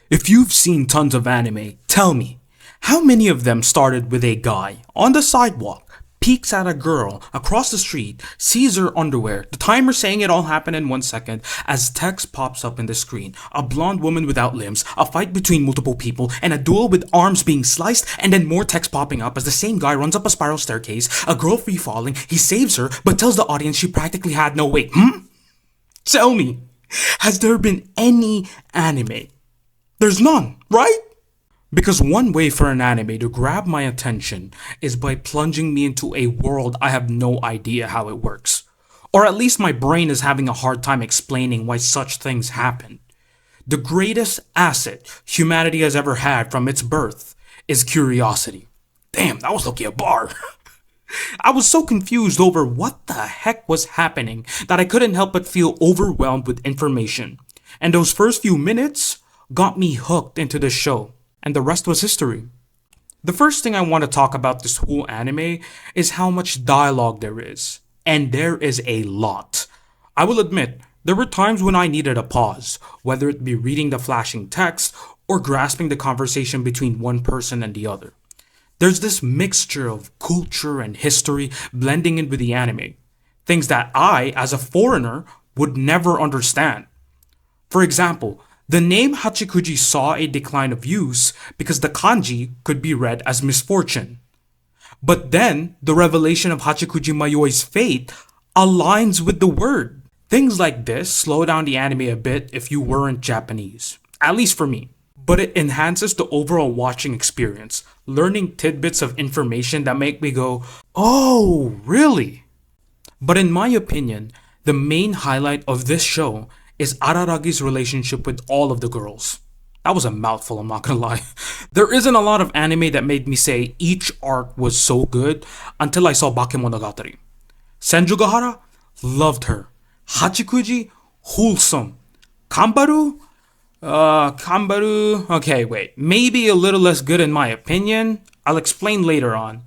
If you've seen tons of anime, tell me, how many of them started with a guy on the sidewalk, peeks at a girl across the street, sees her underwear, the timer saying it all happened in 1 second, as text pops up in the screen, a blonde woman without limbs, a fight between multiple people, and a duel with arms being sliced, and then more text popping up as the same guy runs up a spiral staircase, a girl free falling, he saves her, but tells the audience she practically had no weight. Tell me, has there been any anime? There's none, right? Because one way for an anime to grab my attention is by plunging me into a world I have no idea how it works. Or at least my brain is having a hard time explaining why such things happen. The greatest asset humanity has ever had from its birth is curiosity. Damn, that was lucky a bar. I was so confused over what the heck was happening that I couldn't help but feel overwhelmed with information. And those first few minutes got me hooked into the show, and the rest was history. The first thing I want to talk about this whole anime is how much dialogue there is, and there is a lot. I will admit, there were times when I needed a pause, whether it be reading the flashing text or grasping the conversation between one person and the other. There's this mixture of culture and history blending in with the anime, things that I, as a foreigner, would never understand. For example, the name Hachikuji saw a decline of use because the kanji could be read as misfortune. But then, the revelation of Hachikuji Mayoi's fate aligns with the word. Things like this slow down the anime a bit if you weren't Japanese, at least for me. But it enhances the overall watching experience, learning tidbits of information that make me go, oh, really? But in my opinion, the main highlight of this show is Araragi's relationship with all of the girls. That was a mouthful, I'm not gonna lie. There isn't a lot of anime that made me say each arc was so good until I saw Bakemonogatari. Senjugahara, loved her. Hachikuji, wholesome. Kambaru, okay, wait, maybe a little less good in my opinion. I'll explain later on.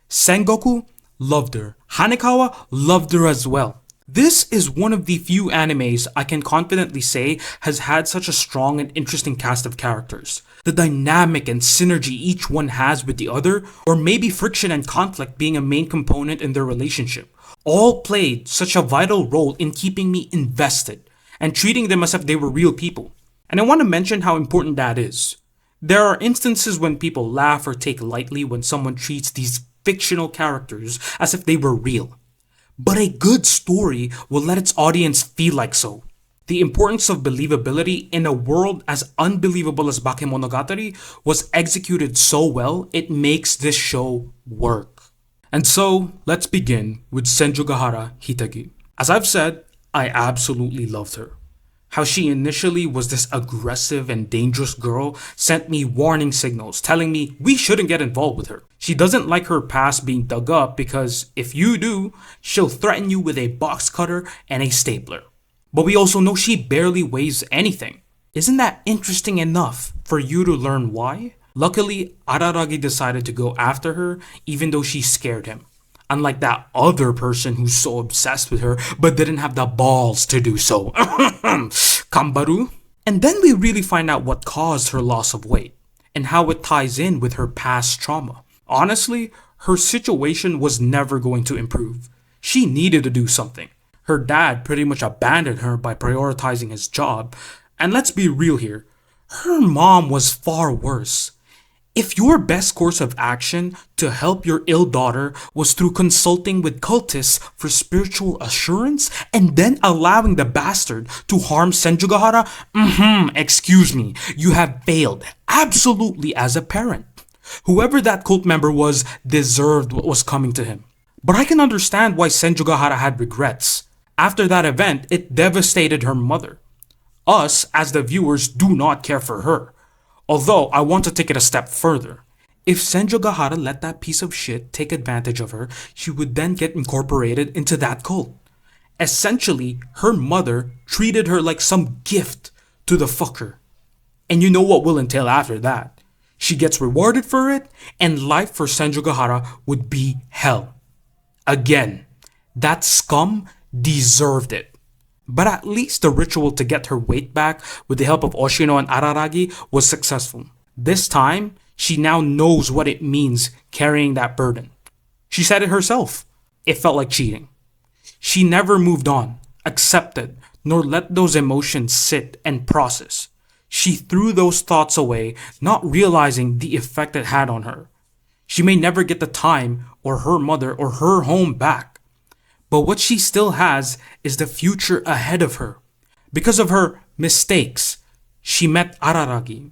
Sengoku, loved her. Hanekawa, loved her as well. This is one of the few animes I can confidently say has had such a strong and interesting cast of characters. The dynamic and synergy each one has with the other, or maybe friction and conflict being a main component in their relationship, all played such a vital role in keeping me invested and treating them as if they were real people. And I want to mention how important that is. There are instances when people laugh or take lightly when someone treats these fictional characters as if they were real. But a good story will let its audience feel like so. The importance of believability in a world as unbelievable as Bakemonogatari was executed so well, it makes this show work. And so, let's begin with Senjugahara Hitagi. As I've said, I absolutely loved her. How she initially was this aggressive and dangerous girl sent me warning signals telling me we shouldn't get involved with her. She doesn't like her past being dug up because if you do, she'll threaten you with a box cutter and a stapler. But we also know she barely weighs anything. Isn't that interesting enough for you to learn why? Luckily, Araragi decided to go after her even though she scared him. Unlike that other person who's so obsessed with her but didn't have the balls to do so. Kambaru. And then we really find out what caused her loss of weight and how it ties in with her past trauma. Honestly, her situation was never going to improve. She needed to do something. Her dad pretty much abandoned her by prioritizing his job. And let's be real here, her mom was far worse. If your best course of action to help your ill daughter was through consulting with cultists for spiritual assurance and then allowing the bastard to harm Senjugahara, excuse me, you have failed absolutely as a parent. Whoever that cult member was deserved what was coming to him. But I can understand why Senjugahara had regrets. After that event, it devastated her mother. Us, as the viewers, do not care for her. Although, I want to take it a step further. If Senjugahara let that piece of shit take advantage of her, she would then get incorporated into that cult. Essentially, her mother treated her like some gift to the fucker. And you know what will entail after that. She gets rewarded for it, and life for Senjugahara would be hell. Again, that scum deserved it. But at least the ritual to get her weight back with the help of Oshino and Araragi was successful. This time, she now knows what it means carrying that burden. She said it herself. It felt like cheating. She never moved on, accepted, nor let those emotions sit and process. She threw those thoughts away, not realizing the effect it had on her. She may never get the time or her mother or her home back. But what she still has is the future ahead of her. Because of her mistakes, she met Araragi.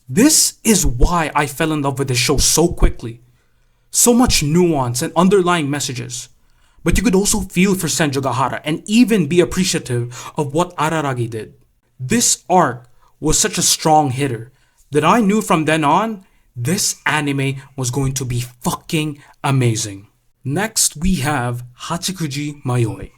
This is why I fell in love with this show so quickly. So much nuance and underlying messages. But you could also feel for Senjogahara and even be appreciative of what Araragi did. This arc was such a strong hitter that I knew from then on, this anime was going to be fucking amazing. Next, we have Hachikuji Mayoi.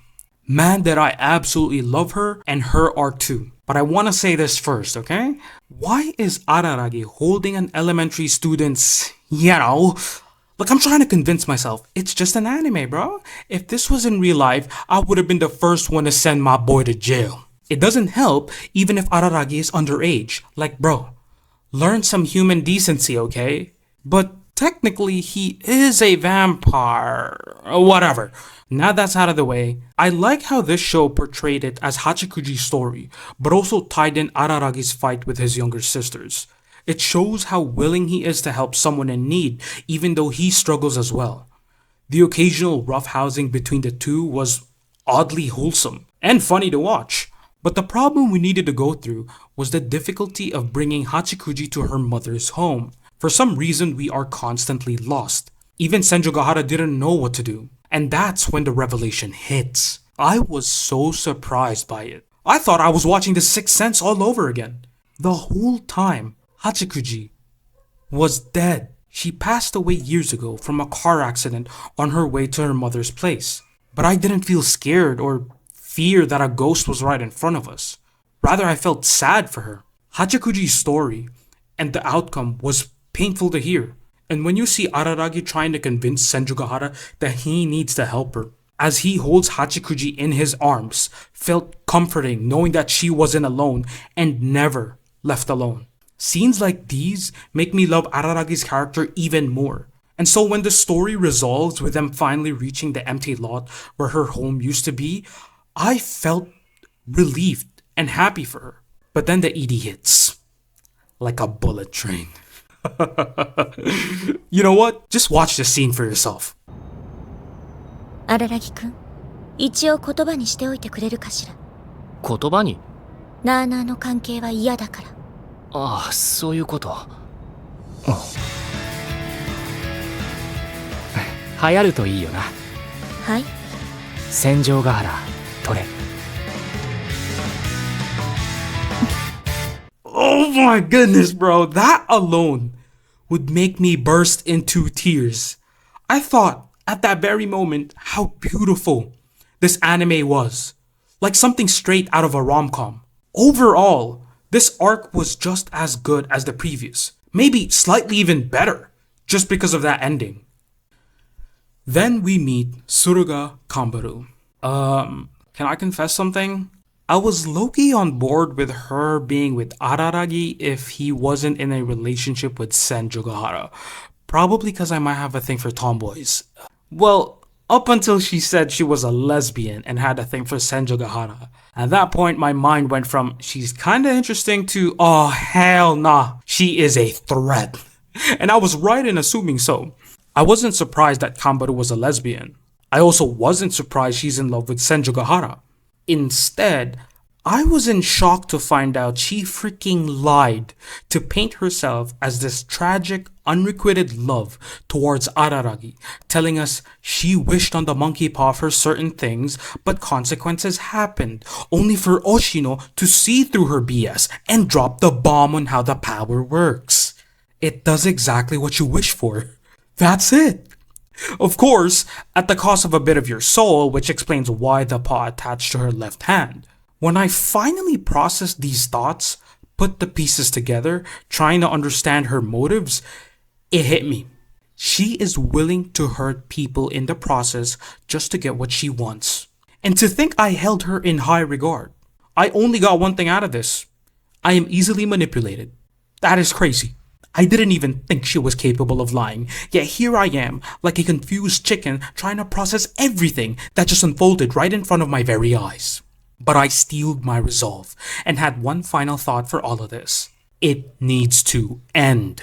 Man, that I absolutely love her and her art too. But I want to say this first, okay? Why is Araragi holding an elementary student's, Look, I'm trying to convince myself, it's just an anime, bro. If this was in real life, I would have been the first one to send my boy to jail. It doesn't help even if Araragi is underage. Like, bro, learn some human decency, okay? But technically, he is a vampire. Whatever. Now that's out of the way, I like how this show portrayed it as Hachikuji's story, but also tied in Araragi's fight with his younger sisters. It shows how willing he is to help someone in need, even though he struggles as well. The occasional roughhousing between the two was oddly wholesome and funny to watch. But the problem we needed to go through was the difficulty of bringing Hachikuji to her mother's home. For some reason, we are constantly lost. Even Senjogahara didn't know what to do. And that's when the revelation hits. I was so surprised by it. I thought I was watching The Sixth Sense all over again. The whole time, Hachikuji was dead. She passed away years ago from a car accident on her way to her mother's place. But I didn't feel scared or fear that a ghost was right in front of us. Rather, I felt sad for her. Hachikuji's story and the outcome was painful to hear. And when you see Araragi trying to convince Senjogahara that he needs to help her, as he holds Hachikuji in his arms, felt comforting knowing that she wasn't alone and never left alone. Scenes like these make me love Araragi's character even more. And so when the story resolves with them finally reaching the empty lot where her home used to be, I felt relieved and happy for her. But then the ED hits. Like a bullet train. You know what? Just watch the scene for yourself. 荒木くん、一応言葉にしておいてくれるかしら。言葉に？なあなあの関係は嫌だから。ああ、そういうこと。流行るといいよな。はい。戦場ヶ原、取れ。Oh my goodness, bro. That alone would make me burst into tears. I thought at that very moment how beautiful this anime was. Like something straight out of a rom-com. Overall, this arc was just as good as the previous. Maybe slightly even better, just because of that ending. Then we meet Suruga Kambaru. Can I confess something? I was low-key on board with her being with Araragi if he wasn't in a relationship with Senjogahara. Probably because I might have a thing for tomboys. Well, up until she said she was a lesbian and had a thing for Senjogahara. At that point, my mind went from, she's kinda interesting to, oh hell nah, she is a threat. And I was right in assuming so. I wasn't surprised that Kambaru was a lesbian. I also wasn't surprised she's in love with Senjogahara. Instead, I was in shock to find out she freaking lied to paint herself as this tragic, unrequited love towards Araragi, telling us she wished on the monkey paw for certain things, but consequences happened, only for Oshino to see through her BS and drop the bomb on how the power works. It does exactly what you wish for. That's it. Of course, at the cost of a bit of your soul, which explains why the paw attached to her left hand. When I finally processed these thoughts, put the pieces together, trying to understand her motives, it hit me. She is willing to hurt people in the process just to get what she wants. And to think I held her in high regard. I only got one thing out of this. I am easily manipulated. That is crazy. I didn't even think she was capable of lying, yet here I am, like a confused chicken trying to process everything that just unfolded right in front of my very eyes. But I steeled my resolve and had one final thought for all of this. It needs to end.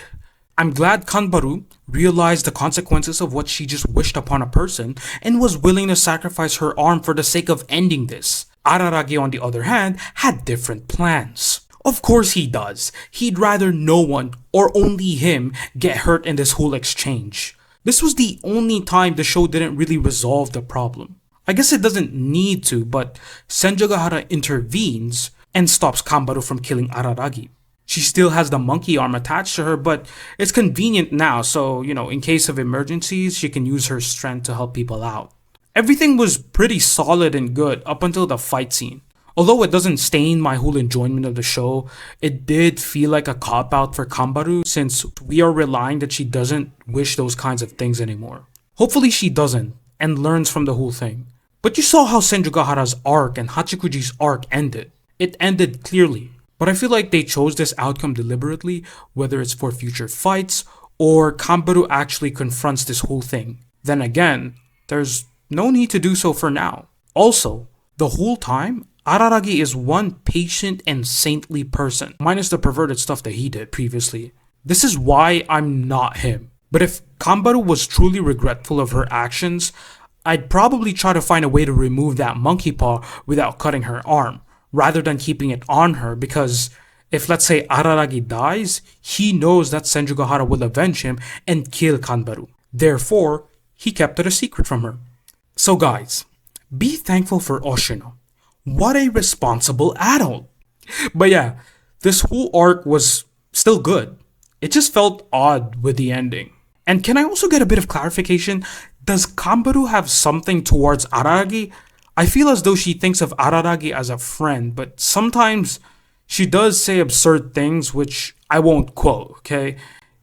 I'm glad Kanbaru realized the consequences of what she just wished upon a person and was willing to sacrifice her arm for the sake of ending this. Araragi, on the other hand, had different plans. Of course he does. He'd rather no one, or only him, get hurt in this whole exchange. This was the only time the show didn't really resolve the problem. I guess it doesn't need to, but Senjogahara intervenes and stops Kanbaru from killing Araragi. She still has the monkey arm attached to her, but it's convenient now, so, in case of emergencies, she can use her strength to help people out. Everything was pretty solid and good up until the fight scene. Although it doesn't stain my whole enjoyment of the show, it did feel like a cop-out for Kanbaru since we are relying that she doesn't wish those kinds of things anymore. Hopefully she doesn't, and learns from the whole thing. But you saw how Senjogahara's arc and Hachikuji's arc ended. It ended clearly. But I feel like they chose this outcome deliberately, whether it's for future fights, or Kanbaru actually confronts this whole thing. Then again, there's no need to do so for now. Also, the whole time, Araragi is one patient and saintly person, minus the perverted stuff that he did previously. This is why I'm not him. But if Kanbaru was truly regretful of her actions, I'd probably try to find a way to remove that monkey paw without cutting her arm, rather than keeping it on her, because if, let's say, Araragi dies, he knows that Senjogahara will avenge him and kill Kanbaru. Therefore, he kept it a secret from her. So guys, be thankful for Oshino. What a responsible adult. But yeah, this whole arc was still good. It just felt odd with the ending. And can I also get a bit of clarification? Does Kanbaru have something towards Araragi? I feel as though she thinks of Araragi as a friend, but sometimes she does say absurd things which I won't quote, okay?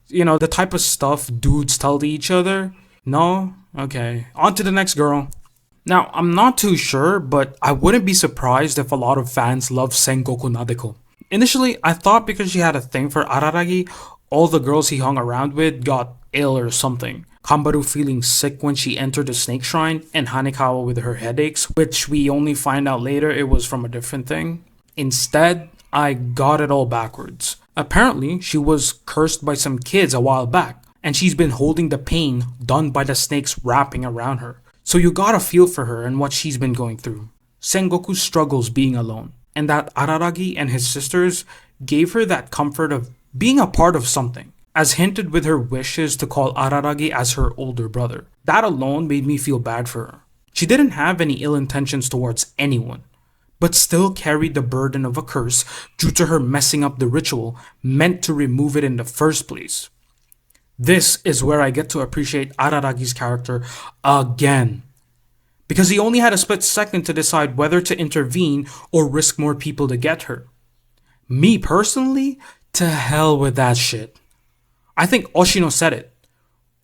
The type of stuff dudes tell to each other. No? Okay. On to the next girl. Now, I'm not too sure, but I wouldn't be surprised if a lot of fans love Sengoku Nadeko. Initially, I thought because she had a thing for Araragi, all the girls he hung around with got ill or something. Kanbaru feeling sick when she entered the snake shrine, and Hanekawa with her headaches, which we only find out later it was from a different thing. Instead, I got it all backwards. Apparently, she was cursed by some kids a while back, and she's been holding the pain done by the snakes wrapping around her. So you gotta feel for her and what she's been going through. Sengoku struggles being alone, and that Araragi and his sisters gave her that comfort of being a part of something, as hinted with her wishes to call Araragi as her older brother. That alone made me feel bad for her. She didn't have any ill intentions towards anyone, but still carried the burden of a curse due to her messing up the ritual meant to remove it in the first place. This is where I get to appreciate Araragi's character again, because he only had a split second to decide whether to intervene or risk more people to get her. Me personally, to hell with that shit. I think Oshino said it.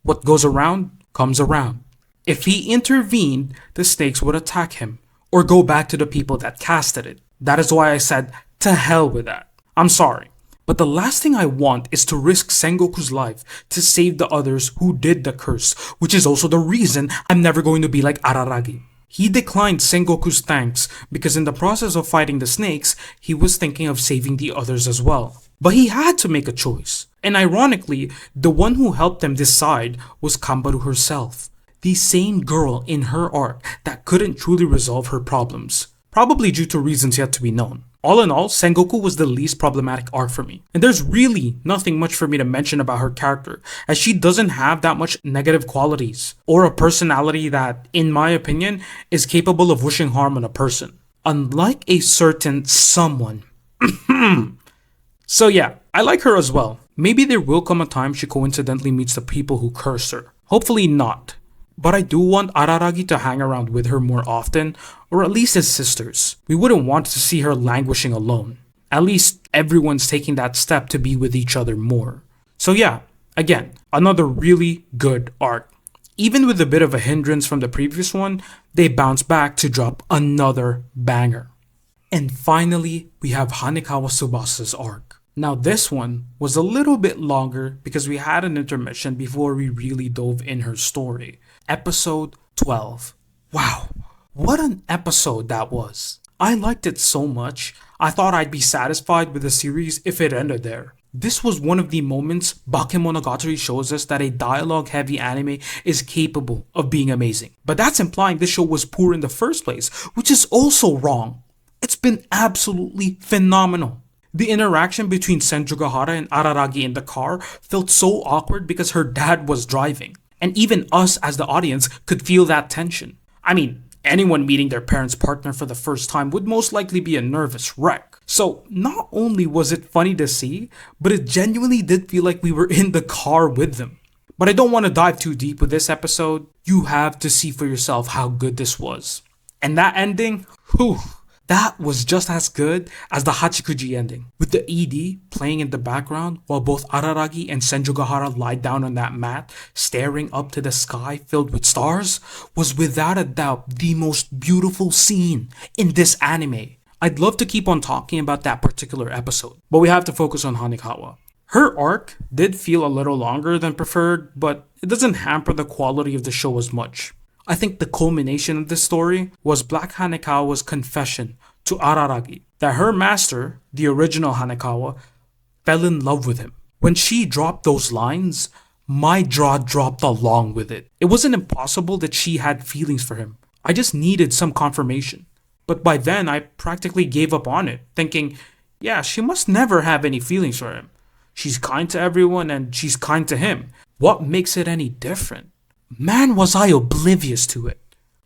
What goes around comes around. If he intervened, the snakes would attack him or go back to the people that casted it. That is why I said, to hell with that. I'm sorry. But the last thing I want is to risk Sengoku's life to save the others who did the curse, which is also the reason I'm never going to be like Araragi. He declined Sengoku's thanks because in the process of fighting the snakes, he was thinking of saving the others as well. But he had to make a choice. And ironically, the one who helped them decide was Kanbaru herself. The same girl in her arc that couldn't truly resolve her problems, probably due to reasons yet to be known. All in all, Sengoku was the least problematic arc for me. And there's really nothing much for me to mention about her character, as she doesn't have that much negative qualities, or a personality that, in my opinion, is capable of wishing harm on a person. Unlike a certain someone. So yeah, I like her as well. Maybe there will come a time she coincidentally meets the people who curse her. Hopefully not. But I do want Araragi to hang around with her more often, or at least as sisters. We wouldn't want to see her languishing alone. At least everyone's taking that step to be with each other more. So yeah, again, another really good arc. even with a bit of a hindrance from the previous one, they bounce back to drop another banger. And finally, we have Hanekawa Tsubasa's arc. Now this one was a little bit longer because we had an intermission before we really dove in her story. Episode 12. Wow, what an episode that was. I liked it so much, I thought I'd be satisfied with the series if it ended there. This was one of the moments Bakemonogatari shows us that a dialogue-heavy anime is capable of being amazing. But that's implying this show was poor in the first place, which is also wrong. It's been absolutely phenomenal. The interaction between Senjugahara and Araragi in the car felt so awkward because her dad was driving. And even us as the audience could feel that tension. I mean, anyone meeting their parents' partner for the first time would most likely be a nervous wreck. So not only was it funny to see, but it genuinely did feel like we were in the car with them. But I don't want to dive too deep with this episode. You have to see for yourself how good this was. And that ending, whew. That was just as good as the Hachikuji ending, with the ED playing in the background while both Araragi and Senjugahara lie down on that mat, staring up to the sky filled with stars, was without a doubt the most beautiful scene in this anime. I'd love to keep on talking about that particular episode, but we have to focus on Hanekawa. Her arc did feel a little longer than preferred, but it doesn't hamper the quality of the show as much. I think the culmination of this story was Black Hanekawa's confession to Araragi that her master, the original Hanekawa, fell in love with him. When she dropped those lines, my jaw dropped along with it. It wasn't impossible that she had feelings for him. I just needed some confirmation. But by then, I practically gave up on it, thinking, yeah, she must never have any feelings for him. She's kind to everyone and she's kind to him. What makes it any different? Man, was I oblivious to it.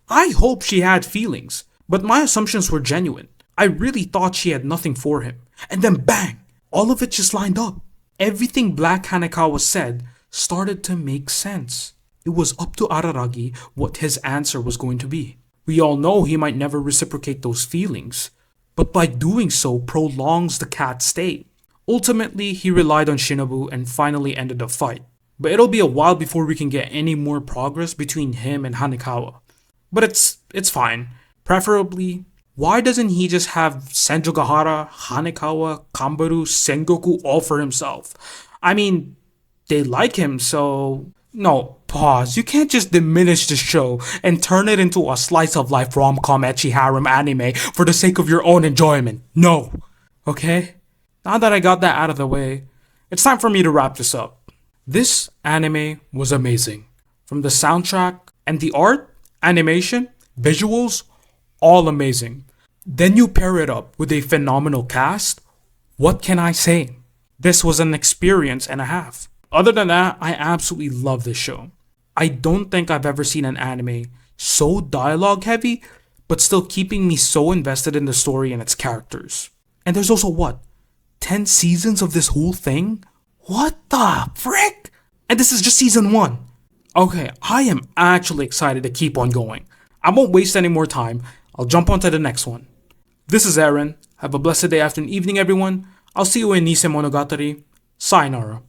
I hope she had feelings, but my assumptions were genuine. I really thought she had nothing for him. And then bang! All of it just lined up. Everything Black Hanekawa said started to make sense. It was up to Araragi what his answer was going to be. We all know he might never reciprocate those feelings, but by doing so prolongs the cat's stay. Ultimately, he relied on Shinobu and finally ended the fight. But it'll be a while before we can get any more progress between him and Hanekawa. But it's fine. Preferably, why doesn't he just have Senjugahara, Hanekawa, Kambaru, Sengoku all for himself? I mean, they like him, so... No, pause. You can't just diminish the show and turn it into a slice of life rom-com ecchi harem anime for the sake of your own enjoyment. No. Okay? Now that I got that out of the way, it's time for me to wrap this up. This anime was amazing. From the soundtrack and the art, animation, visuals, all amazing. Then you pair it up with a phenomenal cast. What can I say? This was an experience and a half. Other than that, I absolutely love this show. I don't think I've ever seen an anime so dialogue heavy, but still keeping me so invested in the story and its characters. And there's also 10 seasons of this whole thing? What the frick? And this is just season 1. Okay, I am actually excited to keep on going. I won't waste any more time. I'll jump on to the next one. This is Aaron. Have a blessed day, afternoon, evening, everyone. I'll see you in Bakemonogatari. Sayonara.